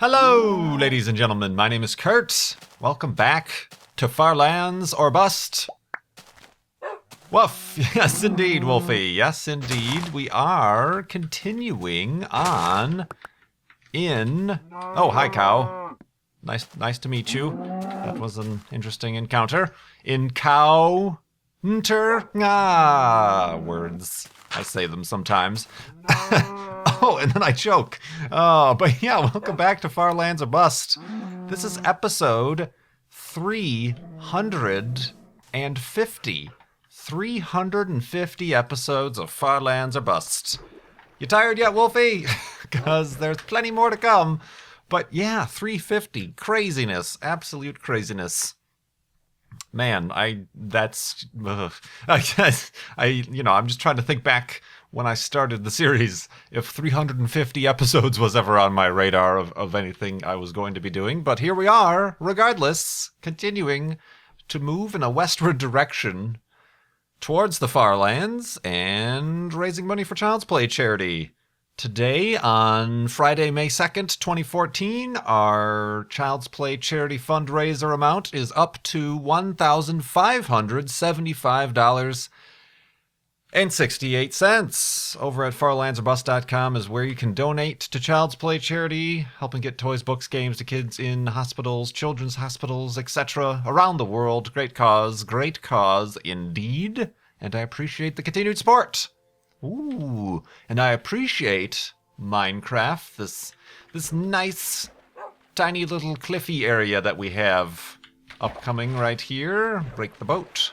Hello, ladies and gentlemen. My name is Kurt. Welcome back to Far Lands or Bust. Woof. Yes, indeed, Wolfie. Yes, indeed. We are continuing on in... Oh, hi, cow. Nice to meet you. That was an interesting encounter. In Cow... words. I say them sometimes. Oh, and then I choke. Oh, but yeah, welcome back to Far Lands or Bust. This is episode 350. 350 episodes of Far Lands or Bust. You tired yet, Wolfie? Because there's plenty more to come. But yeah, 350. Craziness. Absolute craziness. Man, I'm just trying to think back when I started the series, if 350 episodes was ever on my radar of anything I was going to be doing. But here we are, regardless, continuing to move in a westward direction towards the Far Lands and raising money for Child's Play charity. Today, on Friday, May 2nd, 2014, our Child's Play charity fundraiser amount is up to $1,575.68. Over at farlandsorbust.com is where you can donate to Child's Play charity, helping get toys, books, games to kids in hospitals, children's hospitals, etc. around the world. Great cause indeed. And I appreciate the continued support. Ooh, and I appreciate Minecraft, this nice, tiny little cliffy area that we have upcoming right here. Break the boat.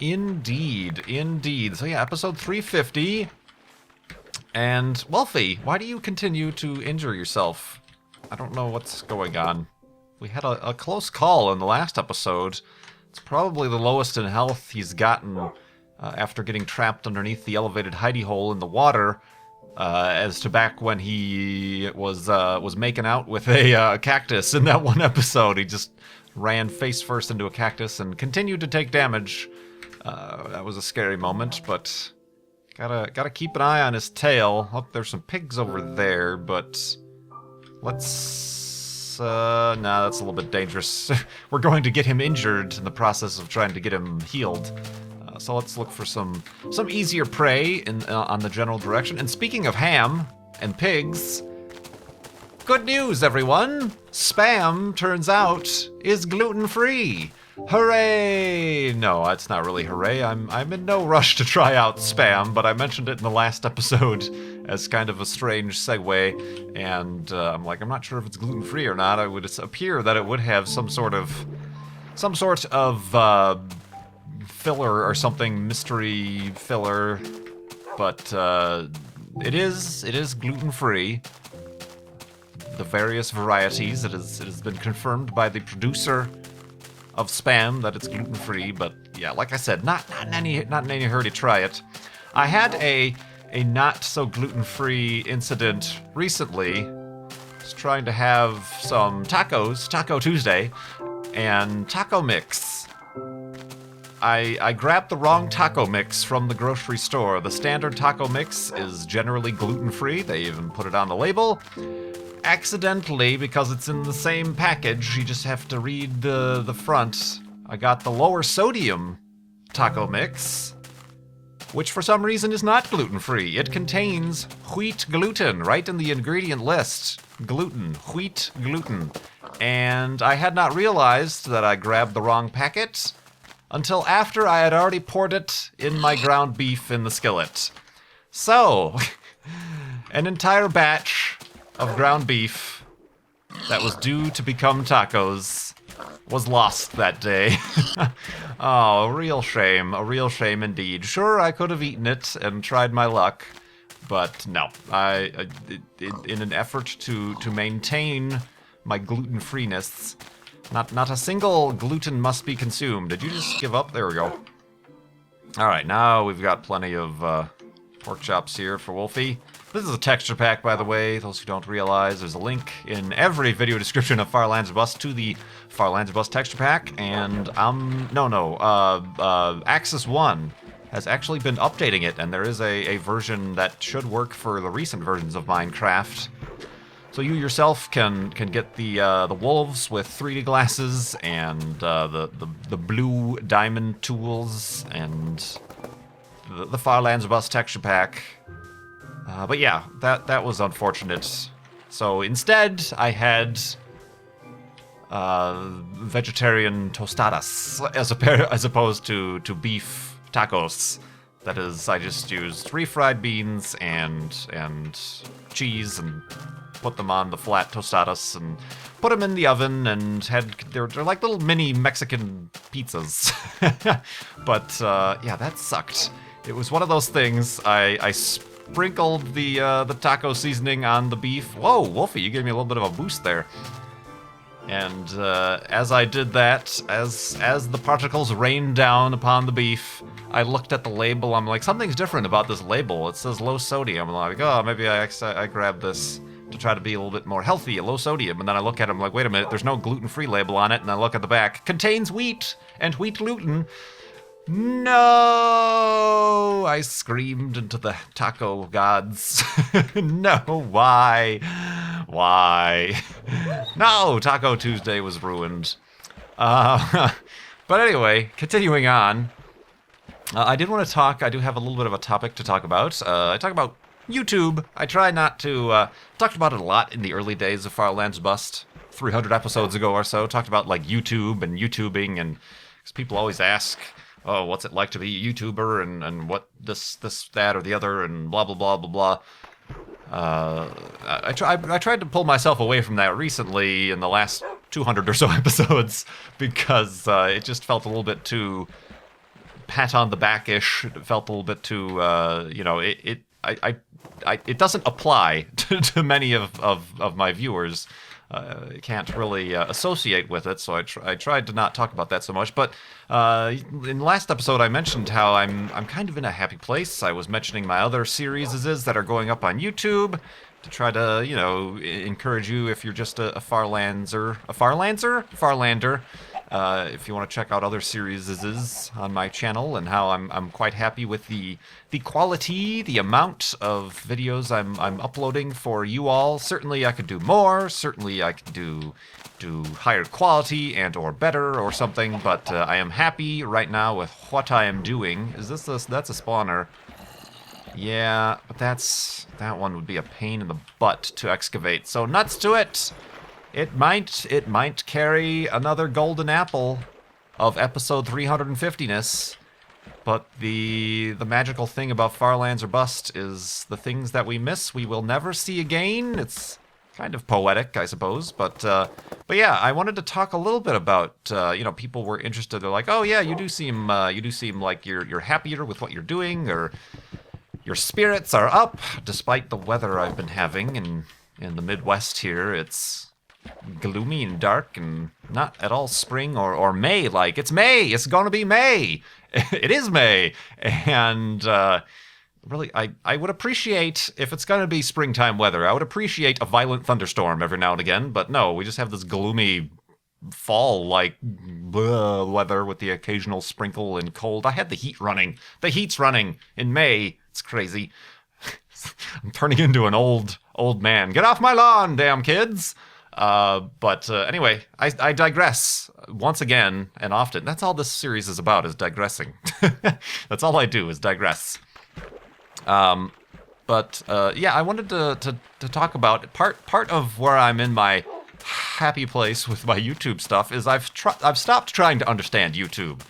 Indeed. So yeah, episode 350. And Wolfie, why do you continue to injure yourself? I don't know what's going on. We had a close call in the last episode. It's probably the lowest in health he's gotten after getting trapped underneath the elevated hidey hole in the water, as to back when he was making out with a cactus in that one episode. He just ran face first into a cactus and continued to take damage. That was a scary moment, but gotta keep an eye on his tail. Oh, there's some pigs over there, but let's... nah, that's a little bit dangerous. We're going to get him injured in the process of trying to get him healed. So let's look for some easier prey on the general direction. And speaking of ham and pigs, good news, everyone! Spam, turns out, is gluten-free. Hooray! No, it's not really hooray. I'm in no rush to try out Spam, but I mentioned it in the last episode as kind of a strange segue, and I'm not sure if it's gluten-free or not. It would appear that it would have some sort of filler or something, mystery filler, but it is gluten-free. The various varieties, it has been confirmed by the producer of Spam that it's gluten-free, but yeah, like I said, not in any hurry to try it. I had a not so gluten-free incident recently. I was trying to have some tacos, Taco Tuesday, and taco mix. I grabbed the wrong taco mix from the grocery store. The standard taco mix is generally gluten-free. They even put it on the label. Accidentally, because it's in the same package, you just have to read the front. I got the lower sodium taco mix, which for some reason is not gluten-free. It contains wheat gluten right in the ingredient list. Wheat gluten. And I had not realized that I grabbed the wrong packet until after I had already poured it in my ground beef in the skillet. So, an entire batch of ground beef that was due to become tacos was lost that day. Oh, a real shame indeed. Sure, I could have eaten it and tried my luck, but no. In an effort to maintain my gluten-freeness, Not a single gluten must be consumed. Did you just give up? There we go. Alright, now we've got plenty of pork chops here for Wolfie. This is a texture pack, by the way. Those who don't realize, there's a link in every video description of Far Lands or Bust to the Far Lands or Bust texture pack. And, Axis 1 has actually been updating it, and there is a version that should work for the recent versions of Minecraft. So you yourself can get the wolves with 3D glasses and the blue diamond tools and the Farlands Bus texture pack. But yeah, that was unfortunate. So instead, I had vegetarian tostadas as opposed to beef tacos. That is, I just used refried beans and cheese and put them on the flat tostadas and put them in the oven and they're like little mini Mexican pizzas. But yeah, that sucked. It was one of those things. I sprinkled the taco seasoning on the beef. Whoa, Wolfie, you gave me a little bit of a boost there. And as I did that, as the particles rained down upon the beef, I looked at the label. I'm like, something's different about this label. It says low sodium. I'm like, oh, maybe I grabbed this to try to be a little bit more healthy, low sodium. And then I look at it, I'm like, wait a minute, there's no gluten-free label on it. And I look at the back, contains wheat and wheat gluten. No! I screamed into the taco gods. No, why? Why? No, Taco Tuesday was ruined. But anyway, continuing on. I did want to talk, I do have a little bit of a topic to talk about. I talk about YouTube. I try not to, talked about it a lot in the early days of Farlands Bust, 300 episodes ago or so. Talked about like YouTube and YouTubing, and because people always ask, oh, what's it like to be a YouTuber, and what this, that, or the other, and blah, blah, blah, blah, blah. I tried to pull myself away from that recently in the last 200 or so episodes because it just felt a little bit too pat on the back-ish. It felt a little bit too, it doesn't apply to many of my viewers. Can't really associate with it, so I tried to not talk about that so much. But in the last episode, I mentioned how I'm kind of in a happy place. I was mentioning my other series that are going up on YouTube to try to, encourage you if you're just a Farlander. If you want to check out other series on my channel, and how I'm quite happy with the quality, the amount of videos I'm uploading for you all. Certainly I could do more. Certainly I could do higher quality and or better or something. But I am happy right now with what I am doing. That's a spawner? Yeah, but that one would be a pain in the butt to excavate. So nuts to it. It might carry another golden apple of episode 350ness, but the magical thing about Farlands or Bust is the things that we miss we will never see again. It's kind of poetic, I suppose, but yeah, I wanted to talk a little bit about people were interested. They're like, oh yeah, you do seem like you're happier with what you're doing, or your spirits are up despite the weather I've been having in the Midwest here. It's gloomy and dark and not at all spring or May. Like, it's May. It's gonna be May. It is May. And really, I would appreciate, if it's gonna be springtime weather, I would appreciate a violent thunderstorm every now and again. But no, we just have this gloomy fall-like weather with the occasional sprinkle and cold. I had the heat running. The heat's running in May. It's crazy. I'm turning into an old man. Get off my lawn, damn kids. But anyway, I digress once again and often. That's all this series is about, is digressing. That's all I do, is digress. But yeah, I wanted to talk about part of where I'm in my happy place with my YouTube stuff is I've stopped trying to understand YouTube.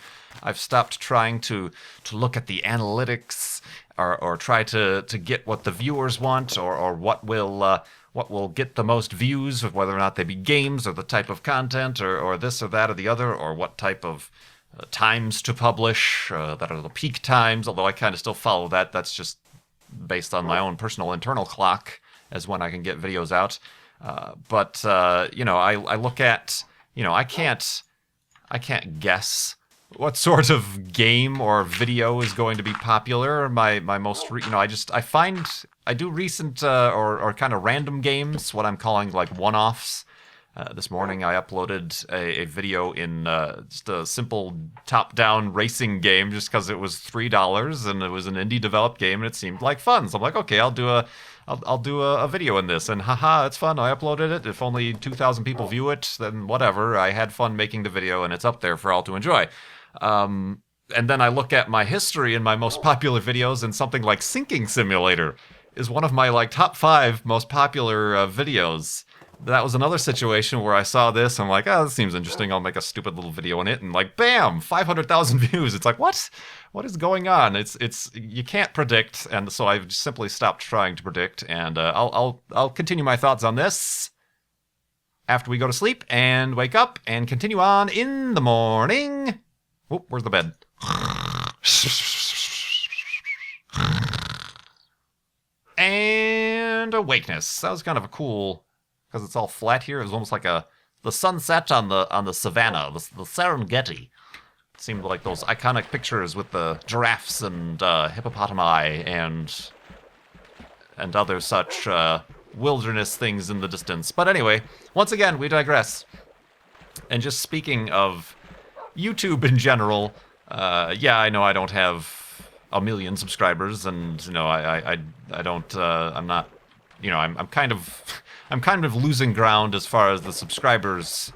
I've stopped trying to look at the analytics or try to get what the viewers want or what will get the most views, of whether or not they be games or the type of content or this or that or the other, or what type of times to publish that are the peak times, although I kind of still follow that. That's just based on my own personal internal clock as when I can get videos out. But I look at, I can't guess what sort of game or video is going to be popular. My most, I do recent or kind of random games, what I'm calling like one-offs. This morning I uploaded a video in just a simple top-down racing game just because it was $3 and it was an indie-developed game and it seemed like fun. So I'm like, okay, I'll do I'll do a video in this, and haha, it's fun. I uploaded it. If only 2,000 people view it, then whatever. I had fun making the video, and it's up there for all to enjoy. And then I look at my history and my most popular videos, and something like Sinking Simulator is one of my like top 5 most popular videos. That was another situation where I saw this, I'm like, oh, this seems interesting, I'll make a stupid little video on it, and like, bam, 500,000 views. It's like, what? What is going on? It's you can't predict, and so I've simply stopped trying to predict, and I'll continue my thoughts on this after we go to sleep and wake up and continue on in the morning. Oh, where's the bed? And awakeness. That was kind of a cool, because it's all flat here. It was almost like the sunset on the savannah, the Serengeti. It seemed like those iconic pictures with the giraffes and hippopotami and other such wilderness things in the distance. But anyway, once again, we digress. And just speaking of YouTube in general, yeah, I know I don't have 1 million subscribers, and you know, I don't, I'm not, you know, I'm kind of losing ground as far as the subscribers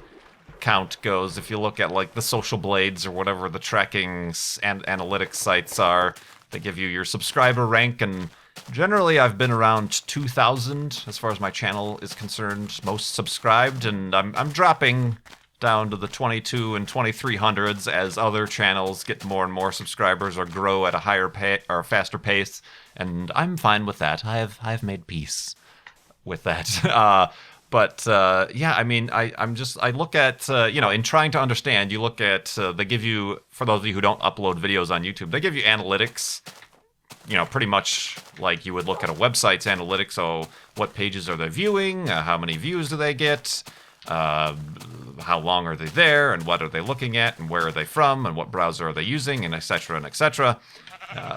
count goes. If you look at like the Social Blades or whatever the tracking and analytics sites are, they give you your subscriber rank, and generally I've been around 2,000 as far as my channel is concerned, most subscribed, and I'm dropping down to the 22 and 2300s as other channels get more and more subscribers or grow at a higher or faster pace, and I'm fine with that. I've made peace with that. But yeah, I mean, I look at, you know, in trying to understand, you look at, they give you, for those of you who don't upload videos on YouTube, they give you analytics, you know, pretty much like you would look at a website's analytics. So what pages are they viewing? How many views do they get? How long are they there, and what are they looking at, and where are they from, and what browser are they using, and etc. and etc.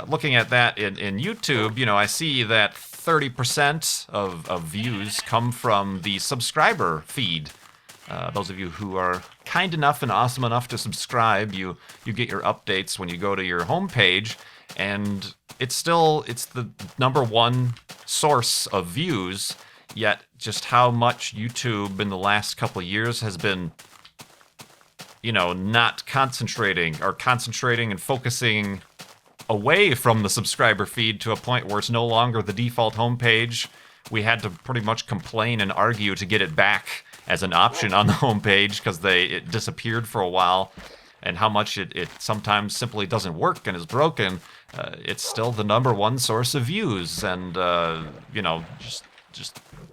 Looking at that in YouTube, you know, I see that 30% of views come from the subscriber feed. Those of you who are kind enough and awesome enough to subscribe, you get your updates when you go to your homepage, and it's the number one source of views. Yet just how much YouTube in the last couple of years has been, you know, not concentrating and focusing away from the subscriber feed to a point where it's no longer the default homepage. We had to pretty much complain and argue to get it back as an option on the homepage because it disappeared for a while, and how much it sometimes simply doesn't work and is broken. It's still the number one source of views, and you know, just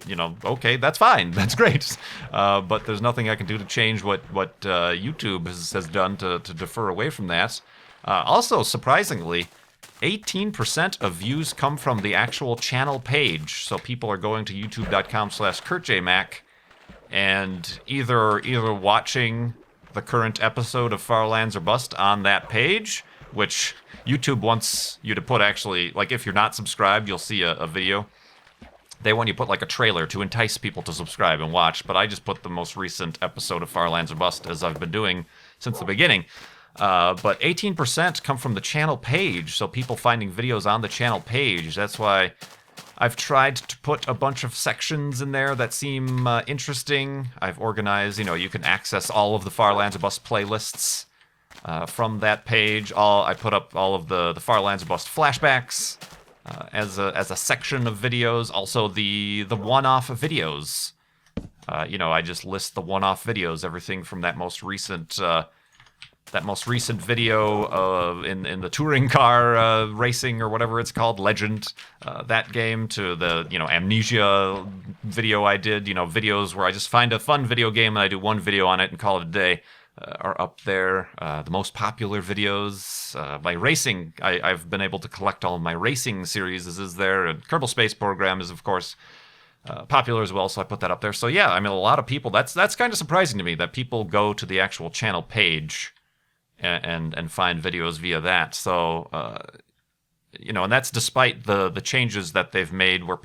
you know, okay, that's fine, that's great, but there's nothing I can do to change what YouTube has done to defer away from that. Also, surprisingly, 18% of views come from the actual channel page. So people are going to youtube.com/KurtJMac and either watching the current episode of Far Lands or Bust on that page, which YouTube wants you to put actually, like if you're not subscribed, you'll see a video. They want you to put like a trailer to entice people to subscribe and watch, but I just put the most recent episode of Far Lands or Bust, as I've been doing since the beginning. But 18% come from the channel page, so people finding videos on the channel page. That's why I've tried to put a bunch of sections in there that seem interesting. I've organized, you know, you can access all of the Far Lands or Bust playlists from that page. I put up all of the Far Lands or Bust flashbacks as a section of videos. Also the one-off videos. You know, I just list the one-off videos, everything from that most recent video in the touring car racing or whatever it's called, Legend, that game, to the, you know, Amnesia video I did, you know, videos where I just find a fun video game and I do one video on it and call it a day, are up there. The most popular videos, my racing, I've been able to collect all of my racing series is there, and Kerbal Space Program is, of course, popular as well, so I put that up there. So yeah, I mean, a lot of people, that's kind of surprising to me that people go to the actual channel page and find videos via that. So, you know, and that's despite the changes that they've made where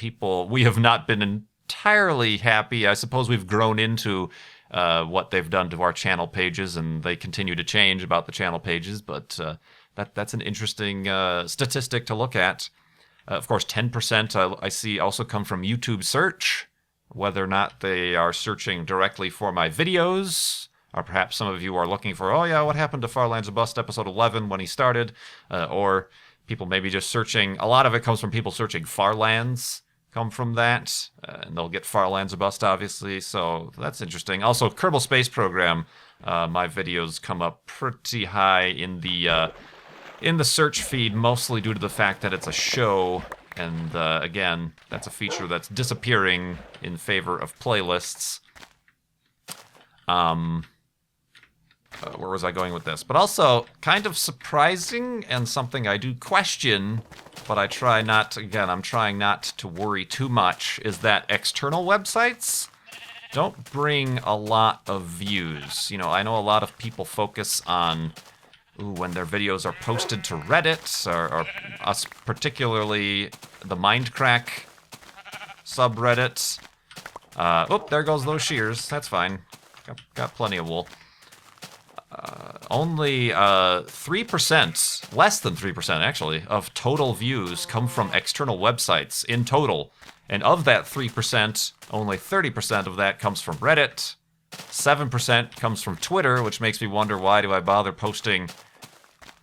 we have not been entirely happy. I suppose we've grown into what they've done to our channel pages, and they continue to change about the channel pages, but that's an interesting statistic to look at. Of course, 10% I see also come from YouTube search, whether or not they are searching directly for my videos, or perhaps some of you are looking for, oh yeah, what happened to Farlands of Bust episode 11 when he started, or people maybe just searching. A lot of it comes from people searching Farlands, come from that, and they'll get Farlands of Bust, obviously, so that's interesting. Also, Kerbal Space Program, my videos come up pretty high in the search feed, mostly due to the fact that it's a show, and again, that's a feature that's disappearing in favor of playlists. Where was I going with this? But also, kind of surprising, and something I do question, but I try not to, again, I'm trying not to worry too much, is that external websites don't bring a lot of views. You know, I know a lot of people focus on when their videos are posted to Reddit, or us particularly the Mindcrack subreddit. There goes those shears. That's fine. Got plenty of wool. Only 3%, less than 3% actually, of total views come from external websites in total. And of that 3%, only 30% of that comes from Reddit. 7% comes from Twitter, which makes me wonder, why do I bother posting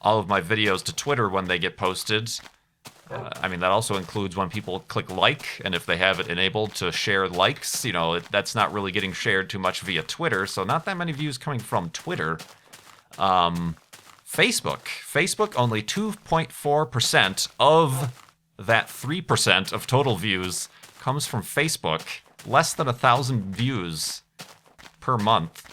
all of my videos to Twitter when they get posted? I mean, that also includes when people click like, and if they have it enabled to share likes, you know, that's not really getting shared too much via Twitter, so not that many views coming from Twitter. Facebook, only 2.4% of that 3% of total views comes from Facebook. Less than 1,000 views per month.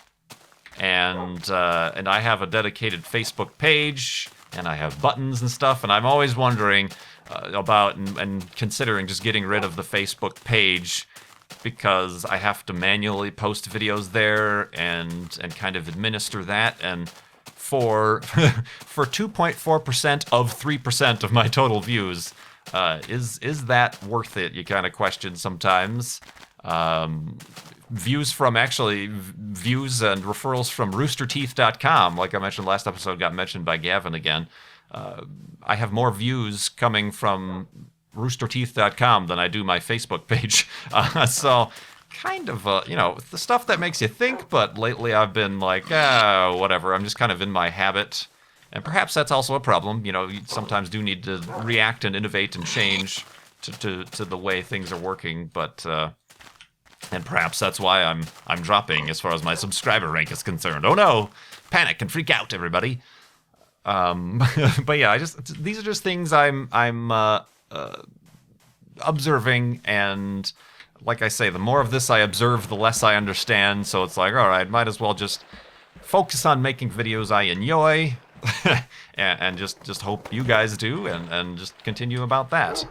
And I have a dedicated Facebook page, and I have buttons and stuff, and I'm always wondering about and considering just getting rid of the Facebook page, because I have to manually post videos there and kind of administer that, and for 2.4% of 3% of my total views, is that worth it? You kind of question sometimes. Views and referrals from roosterteeth.com, like I mentioned last episode, got mentioned by Gavin again. I have more views coming from roosterteeth.com than I do my Facebook page. So kind of, the stuff that makes you think, but lately I've been like, whatever. I'm just kind of in my habit. And perhaps that's also a problem. You know, you sometimes do need to react and innovate and change to the way things are working, but and perhaps that's why I'm dropping as far as my subscriber rank is concerned. Oh no! Panic and freak out, everybody. But yeah, these are just things I'm observing, and like I say, the more of this I observe, the less I understand. So it's like, all right, might as well just focus on making videos I enjoy, and just hope you guys do, and just continue about that.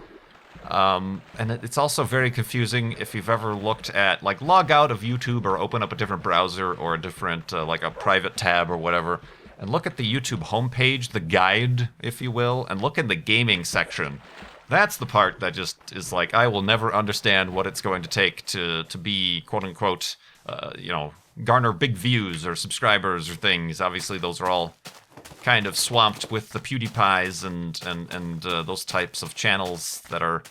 And it's also very confusing if you've ever looked at, like, log out of YouTube or open up a different browser or a different, like a private tab or whatever, and look at the YouTube homepage, the guide, if you will, and look in the gaming section. That's the part that just is like, I will never understand what it's going to take to be, quote-unquote, garner big views or subscribers or things. Obviously, those are all kind of swamped with the PewDiePies and those types of channels that are,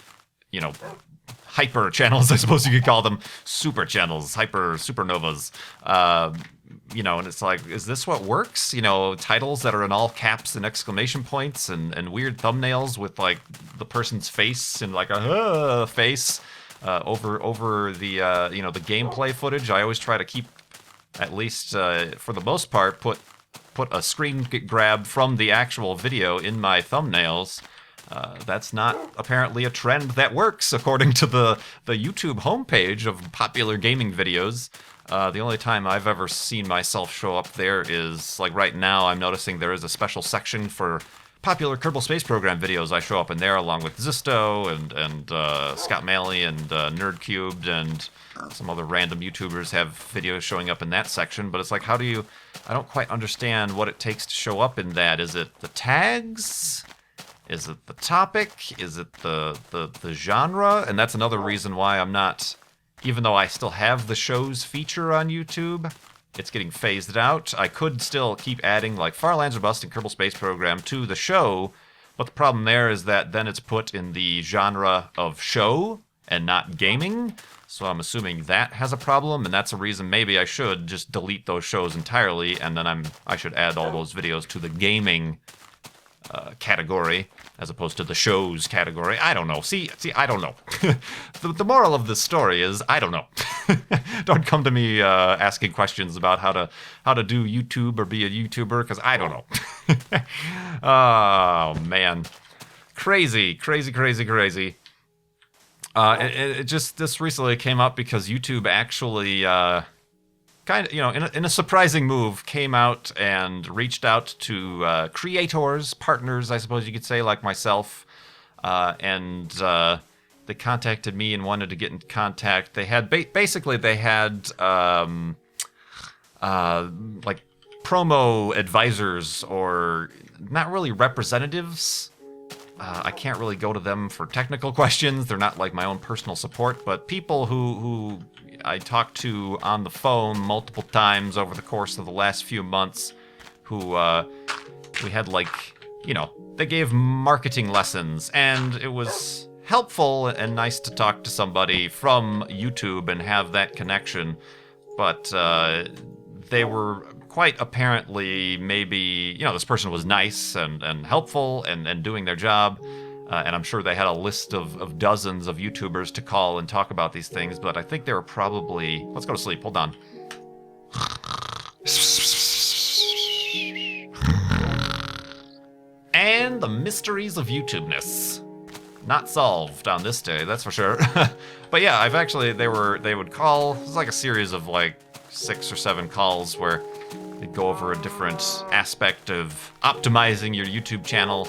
hyper channels, I suppose you could call them. Super channels, supernovas. And it's like, is this what works? Titles that are in all caps and exclamation points and weird thumbnails with, like, the person's face and, like, a face over the, the gameplay footage. I always try to keep, at least for the most part, put a screen grab from the actual video in my thumbnails. That's not apparently a trend that works, according to the YouTube homepage of popular gaming videos. The only time I've ever seen myself show up there is, like, right now I'm noticing there is a special section for popular Kerbal Space Program videos. I show up in there along with Zisto and Scott Malley and Nerdcubed, and some other random YouTubers have videos showing up in that section. But it's like, I don't quite understand what it takes to show up in that. Is it the tags? Is it the topic? Is it the genre? And that's another reason why I'm not, even though I still have the shows feature on YouTube, it's getting phased out. I could still keep adding, like, Farlands or Bust and Kerbal Space Program to the show, But the problem there is that then it's put in the genre of show and not gaming. So I'm assuming that has a problem, and that's a reason maybe I should just delete those shows entirely, and then I should add all those videos to the gaming category as opposed to the shows category. I don't know. See, I don't know. The moral of this story is I don't know. Don't come to me asking questions about how to do YouTube or be a YouTuber, because I don't know. Oh man, crazy. It just this recently came up because YouTube actually kind of, in a surprising move, came out and reached out to creators, partners, I suppose you could say, like myself, and they contacted me and wanted to get in contact. They had basically they had like promo advisors, or not really representatives. I can't really go to them for technical questions. They're not like my own personal support, but people who I talked to on the phone multiple times over the course of the last few months, who we had they gave marketing lessons, and it was helpful and nice to talk to somebody from YouTube and have that connection, but they were quite apparently maybe, this person was nice and helpful and doing their job, and I'm sure they had a list of dozens of YouTubers to call and talk about these things, but I think they were probably... Let's go to sleep, hold on. And the mysteries of YouTube-ness. Not solved on this day, that's for sure. But yeah, they would call. It was like a series of 6 or 7 calls where they'd go over a different aspect of optimizing your YouTube channel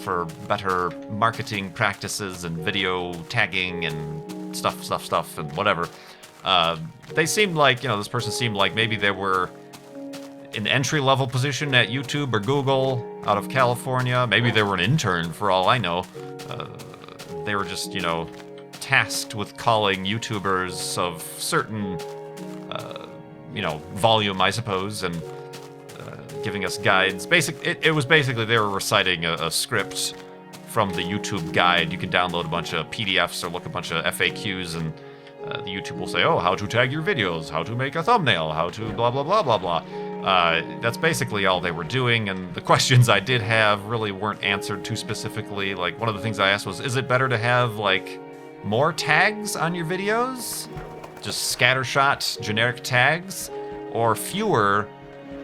for better marketing practices and video tagging and stuff and whatever. They seemed like, this person seemed like maybe they were an entry-level position at YouTube or Google out of California. Maybe they were an intern, for all I know. They were just, tasked with calling YouTubers of certain, volume, I suppose, and giving us guides. It was basically they were reciting a script from the YouTube guide. You can download a bunch of PDFs or look a bunch of FAQs, and the YouTube will say, how to tag your videos, how to make a thumbnail, how to blah, blah, blah, blah, blah. That's basically all they were doing, and the questions I did have really weren't answered too specifically. One of the things I asked was, is it better to have, more tags on your videos? Just scattershot generic tags? Or fewer,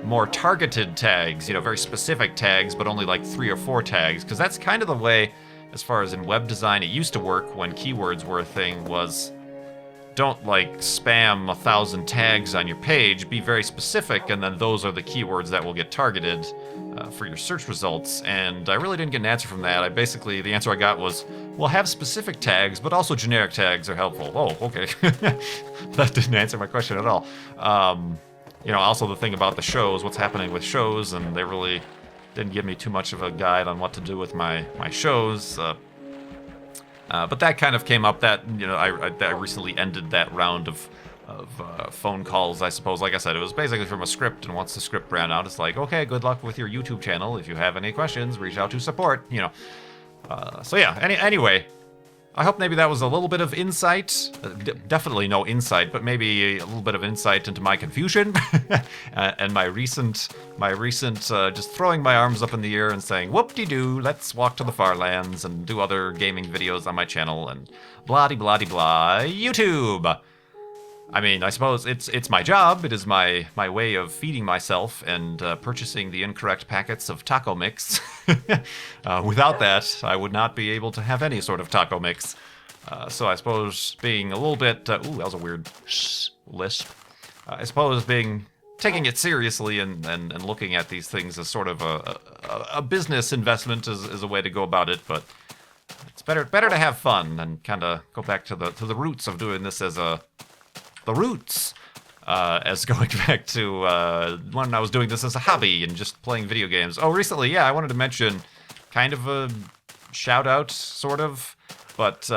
more targeted tags, very specific tags, but only 3 or 4 tags? Because that's kind of the way, as far as in web design, it used to work when keywords were a thing, was don't spam 1,000 tags on your page, be very specific, and then those are the keywords that will get targeted for your search results. And I really didn't get an answer from that. The answer I got was, well, have specific tags, but also generic tags are helpful. Oh, okay. That didn't answer my question at all. Also the thing about the shows, what's happening with shows, and they really didn't give me too much of a guide on what to do with my shows. But that kind of came up. That I recently ended that round of phone calls, I suppose. Like I said, it was basically from a script, and once the script ran out, it's okay, good luck with your YouTube channel. If you have any questions, reach out to support. So yeah. Anyway, I hope maybe that was a little bit of insight. Definitely no insight, but maybe a little bit of insight into my confusion and my recent just throwing my arms up in the air and saying, whoop-de-doo, let's walk to the far lands and do other gaming videos on my channel and blah-de-blah-de-blah, YouTube. I mean, I suppose it's my job. It is my way of feeding myself and purchasing the incorrect packets of taco mix. Without that, I would not be able to have any sort of taco mix. So I suppose being a little bit... ooh, that was a weird lisp. I suppose taking it seriously and looking at these things as sort of a business investment is a way to go about it, but it's better to have fun and kind of go back to the roots of doing this as going back to when I was doing this as a hobby and just playing video games. Oh, recently, yeah, I wanted to mention kind of a shout-out, sort of, but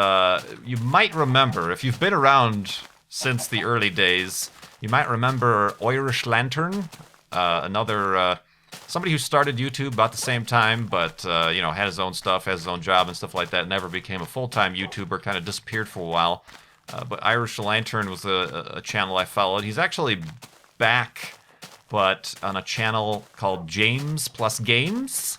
you might remember, if you've been around since the early days, you might remember Irish Lantern, another somebody who started YouTube about the same time, but had his own stuff, has his own job and stuff like that. Never became a full-time YouTuber. Kind of disappeared for a while. But Irish Lantern was a channel I followed. He's actually back, but on a channel called James Plus Games.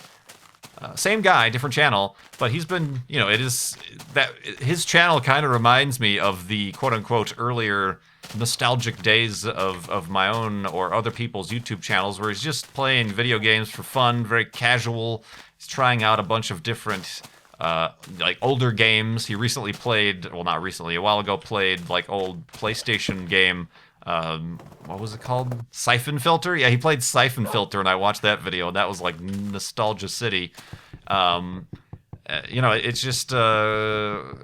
Same guy, different channel, but he's been, it is that his channel kind of reminds me of the quote-unquote earlier nostalgic days of my own or other people's YouTube channels, where he's just playing video games for fun, very casual. He's trying out a bunch of different like older games. He recently played, well, not recently, a while ago played like old PlayStation game. What was it called? Siphon Filter? Yeah, he played Siphon Filter, and I watched that video, and that was like Nostalgia City. It's just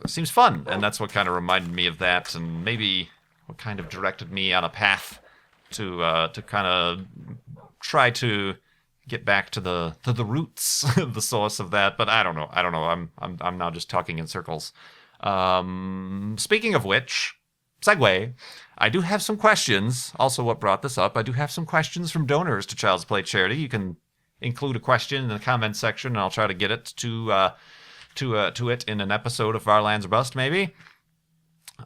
seems fun, and that's what kind of reminded me of that, and maybe what kind of directed me on a path to kind of try to get back to the roots, the source of that. But I don't know. I'm now just talking in circles. Speaking of which, segue. I do have some questions. Also, what brought this up? I do have some questions from donors to Child's Play Charity. You can include a question in the comment section, and I'll try to get it to it in an episode of Varlands or Bust, maybe.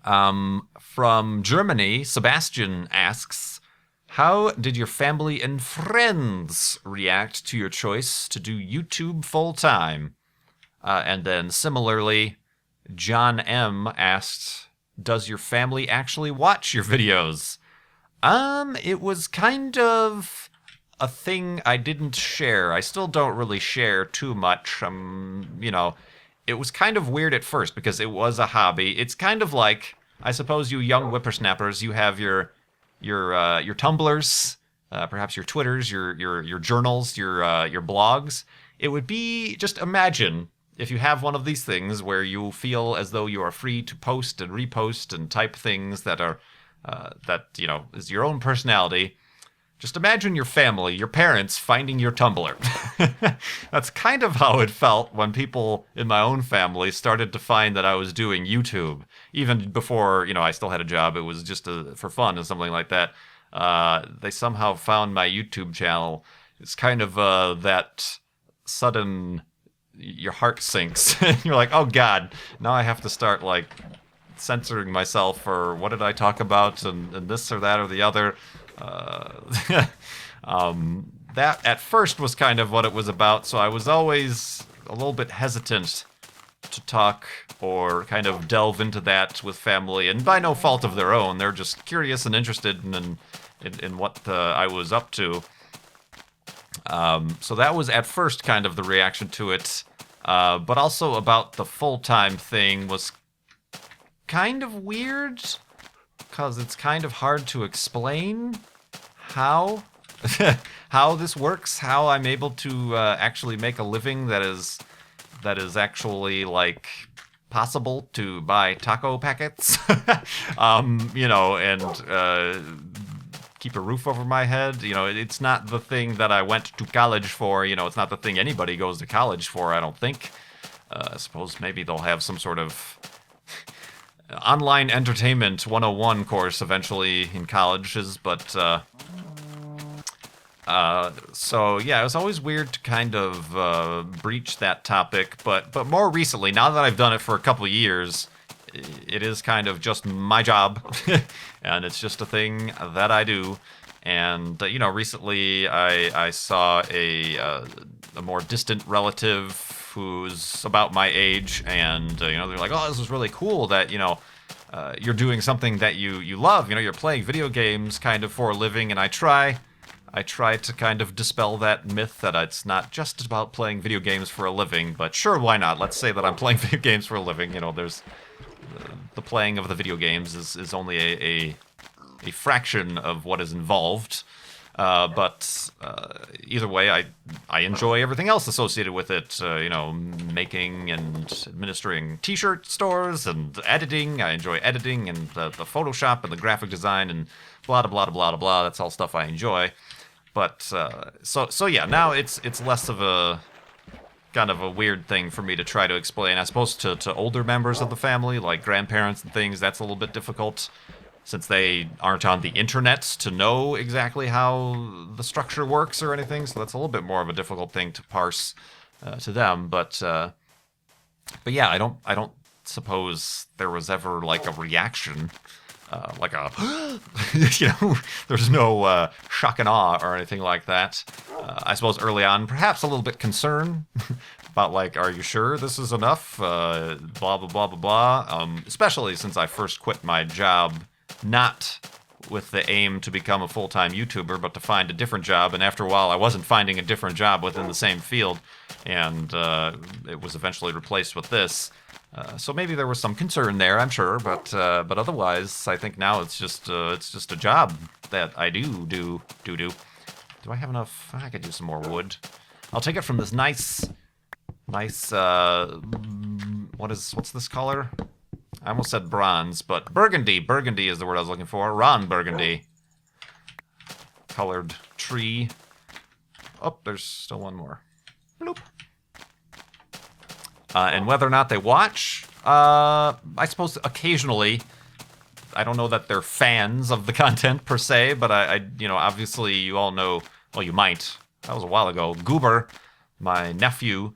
From Germany, Sebastian asks, how did your family and friends react to your choice to do YouTube full-time? And then similarly, John M. asked, does your family actually watch your videos? It was kind of a thing I didn't share. I still don't really share too much. It was kind of weird at first because it was a hobby. It's kind of like, I suppose you young whippersnappers, you have your Tumblrs, perhaps your Twitters, your journals, your blogs. It would be, just imagine if you have one of these things where you feel as though you are free to post and repost and type things that are is your own personality. Just imagine your family, your parents finding your Tumblr. That's kind of how it felt when people in my own family started to find that I was doing YouTube. Even before, I still had a job, it was just for fun and something like that. They somehow found my YouTube channel. It's kind of that sudden, your heart sinks. You're like, oh God, now I have to start like censoring myself, or what did I talk about, and this or that or the other. That at first was kind of what it was about, so I was always a little bit hesitant to talk or kind of delve into that with family, and by no fault of their own. They're just curious and interested in what I was up to. So that was at first kind of the reaction to it, but also about the full-time thing was kind of weird, because it's kind of hard to explain how this works, how I'm able to actually make a living that is actually like possible to buy taco packets, and keep a roof over my head. It's not the thing that I went to college for. It's not the thing anybody goes to college for, I don't think. I suppose maybe they'll have some sort of online entertainment 101 course eventually in colleges, but so yeah, it was always weird to kind of breach that topic, but more recently, now that I've done it for a couple years, it is kind of just my job, and it's just a thing that I do. And recently I saw a more distant relative who's about my age, and they're like, oh, this is really cool that you're doing something that you love. You're playing video games kind of for a living, and I try to kind of dispel that myth that it's not just about playing video games for a living, but sure, why not? Let's say that I'm playing video games for a living. There's the playing of the video games is only a fraction of what is involved. But either way, I enjoy everything else associated with it. Making and administering T-shirt stores and editing. I enjoy editing and the Photoshop and the graphic design and blah blah blah blah blah. That's all stuff I enjoy. But so yeah, now it's less of a kind of a weird thing for me to try to explain. I suppose to older members of the family, like grandparents and things, that's a little bit difficult. since they aren't on the internet to know exactly how the structure works or anything. So that's a little bit more of a difficult thing to parse to them. But yeah, I don't suppose there was ever like a reaction. Like a, there's no shock and awe or anything like that. I suppose early on, perhaps a little bit concern about like, are you sure this is enough? Blah, blah, blah, blah, blah. Especially since I first quit my job, not with the aim to become a full-time YouTuber, but to find a different job. And after a while, I wasn't finding a different job within the same field. And it was eventually replaced with this. So maybe there was some concern there, I'm sure, but otherwise, I think now it's just a job that I do. Do I have enough? I could do some more wood. I'll take it from this nice. What's this color? I almost said bronze, but burgundy. Burgundy is the word I was looking for. Ron Burgundy. Colored tree. Oh, there's still one more. Bloop. And whether or not they watch, I suppose occasionally. I don't know that they're fans of the content per se, but I obviously you all know, well, you might. That was a while ago. Goober, my nephew,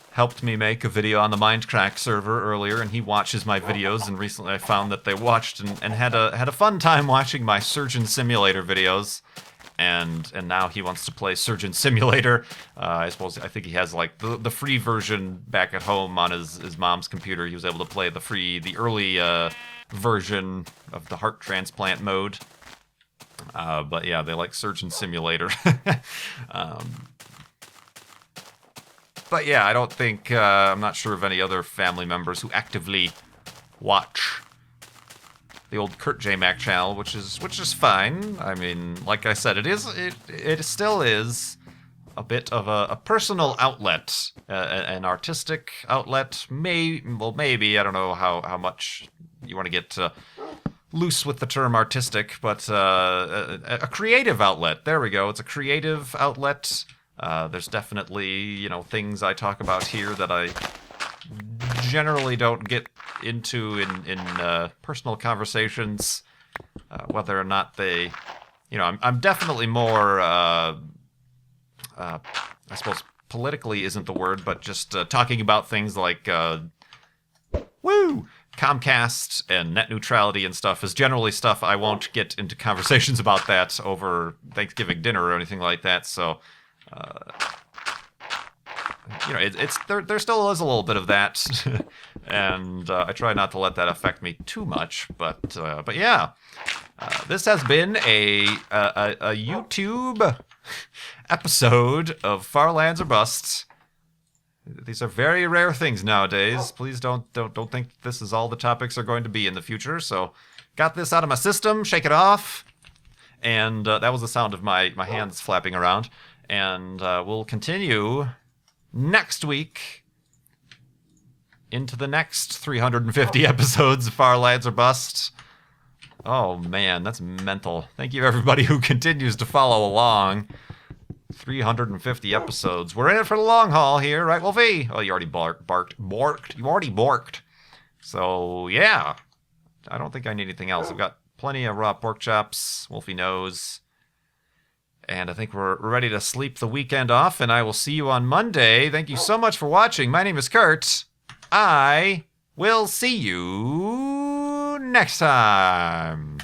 helped me make a video on the Mindcrack server earlier, and he watches my videos, and recently I found that they watched and had a fun time watching my Surgeon Simulator videos. And now he wants to play Surgeon Simulator. I think he has like the free version back at home on his mom's computer. He was able to play the early version of the heart transplant mode. But yeah, they like Surgeon Simulator. But yeah, I don't think I'm not sure of any other family members who actively watch the old Kurt J. Mac channel, which is fine. I mean, like I said, it still is a bit of a personal outlet, an artistic outlet. Maybe I don't know how much you want to get loose with the term artistic, but a creative outlet. There we go. It's a creative outlet. There's definitely things I talk about here that I generally don't get into in personal conversations, whether or not they, I'm definitely more, I suppose politically isn't the word, but just talking about things like, Comcast and net neutrality and stuff is generally stuff I won't get into conversations about that over Thanksgiving dinner or anything like that, so, there still is a little bit of that, and I try not to let that affect me too much. But yeah, this has been a YouTube episode of Far Lands or Bust. These are very rare things nowadays. Please don't think this is all the topics are going to be in the future. So, got this out of my system, shake it off, and that was the sound of my hands flapping around. And we'll continue next week into the next 350 episodes of Far Lands or Bust. Oh man, that's mental. Thank you everybody who continues to follow along. 350 episodes. We're in it for the long haul here, right, Wolfie? Oh, you already borked. You already borked. So yeah, I don't think I need anything else. I've got plenty of raw pork chops. Wolfie knows. And I think we're ready to sleep the weekend off, and I will see you on Monday. Thank you so much for watching. My name is Kurt. I will see you next time.